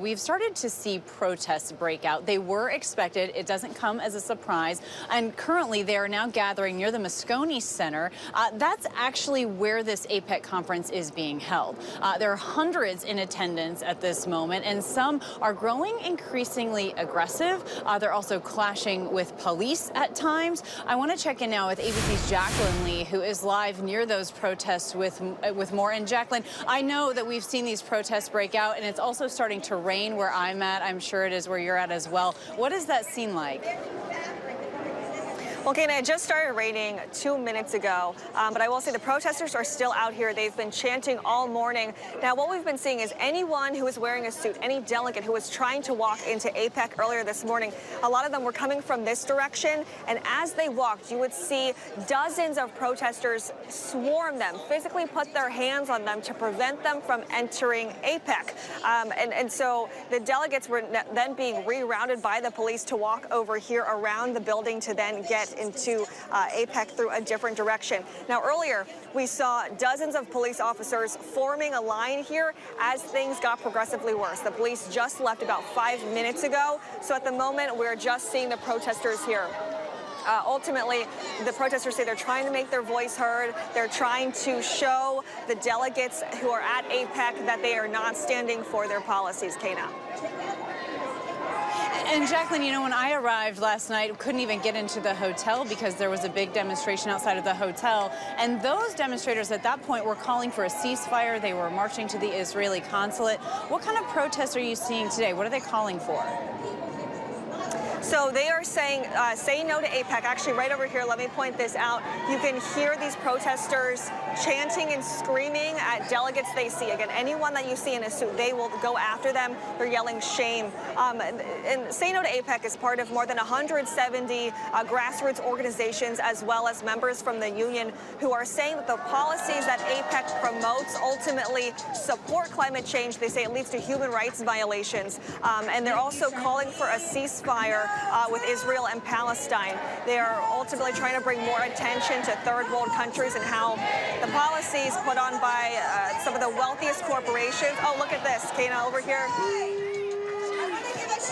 We've started to see protests break out. They were expected. It doesn't come as a surprise. And currently, they are now gathering near the Moscone Center. That's actually where this APEC conference is being held. There are hundreds in attendance at this moment, and some are growing increasingly aggressive. They're also clashing with police at times. I want to check in now with ABC's Jacqueline Lee, who is live near those protests with more. And Jacqueline, I know that we've seen these protests break out, and it's also starting to rain where I'm at. I'm sure it is where you're at as well. What does that seem like? Well, Kana, it just started raining 2 minutes ago, but I will say the protesters are still out here. They've been chanting all morning. Now, what we've been seeing is anyone who is wearing a suit, any delegate who was trying to walk into APEC earlier this morning, a lot of them were coming from this direction, and as they walked, you would see dozens of protesters swarm them, physically put their hands on them to prevent them from entering APEC. And so the delegates were then being rerouted by the police to walk over here around the building to then get into APEC through a different direction. Now, earlier, we saw dozens of police officers forming a line here as things got progressively worse. The police just left about 5 minutes ago, so at the moment, we're just seeing the protesters here. Ultimately, the protesters say they're trying to make their voice heard. They're trying to show the delegates who are at APEC that they are not standing for their policies, Kana. And Jacqueline, you know, when I arrived last night, couldn't even get into the hotel because there was a big demonstration outside of the hotel. And those demonstrators at that point were calling for a ceasefire. They were marching to the Israeli consulate. What kind of protests are you seeing today? What are they calling for? So they are saying, say no to APEC. Actually, right over here, let me point this out. You can hear these protesters chanting and screaming at delegates they see. Again, anyone that you see in a suit, they will go after them. They're yelling shame. And Say No to APEC is part of more than 170 grassroots organizations, as well as members from the union, who are saying that the policies that APEC promotes ultimately support climate change. They say it leads to human rights violations. And they're also calling for a ceasefire with Israel and Palestine. They are ultimately trying to bring more attention to third world countries and how the policies put on by some of the wealthiest corporations. Oh, look at this, Kana, over here.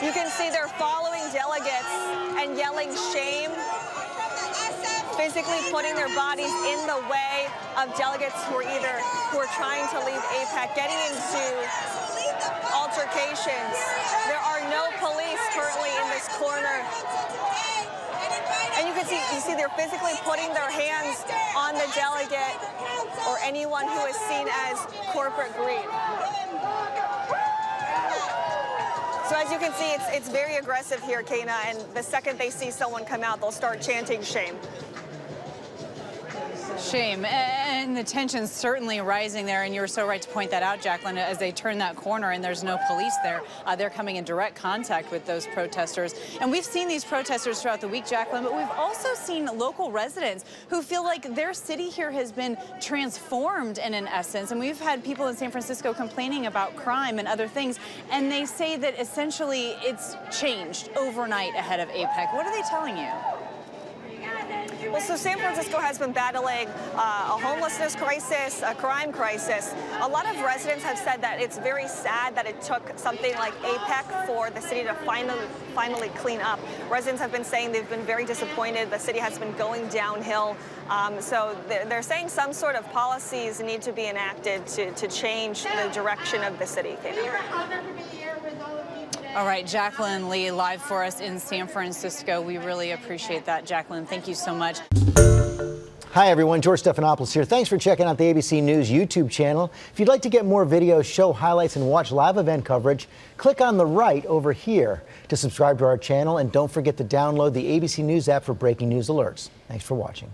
You can see they're following delegates and yelling shame, physically putting their bodies in the way of delegates who are trying to leave APEC, getting into altercations. There are no police currently in this corner. And you see they're physically putting their hands on the delegate or anyone who is seen as corporate greed. So as you can see, it's very aggressive here, Kana, and the second they see someone come out, they'll start chanting shame. Shame. And the tension's certainly rising there, and you were so right to point that out, Jacqueline. As they turn that corner and there's no police there, they're coming in direct contact with those protesters. And we've seen these protesters throughout the week, Jacqueline, but we've also seen local residents who feel like their city here has been transformed in essence. And we've had people in San Francisco complaining about crime and other things, and they say that essentially it's changed overnight ahead of APEC. What are they telling you? Well, so San Francisco has been battling a homelessness crisis, a crime crisis. A lot of residents have said that it's very sad that it took something like APEC for the city to finally clean up. Residents have been saying they've been very disappointed. The city has been going downhill. So they're saying some sort of policies need to be enacted to change the direction of the city. All right, Jacqueline Lee, live for us in San Francisco. We really appreciate that, Jacqueline. Thank you so much. Hi, everyone. George Stephanopoulos here. Thanks for checking out the ABC News YouTube channel. If you'd like to get more videos, show highlights, and watch live event coverage, click on the right over here to subscribe to our channel. And don't forget to download the ABC News app for breaking news alerts. Thanks for watching.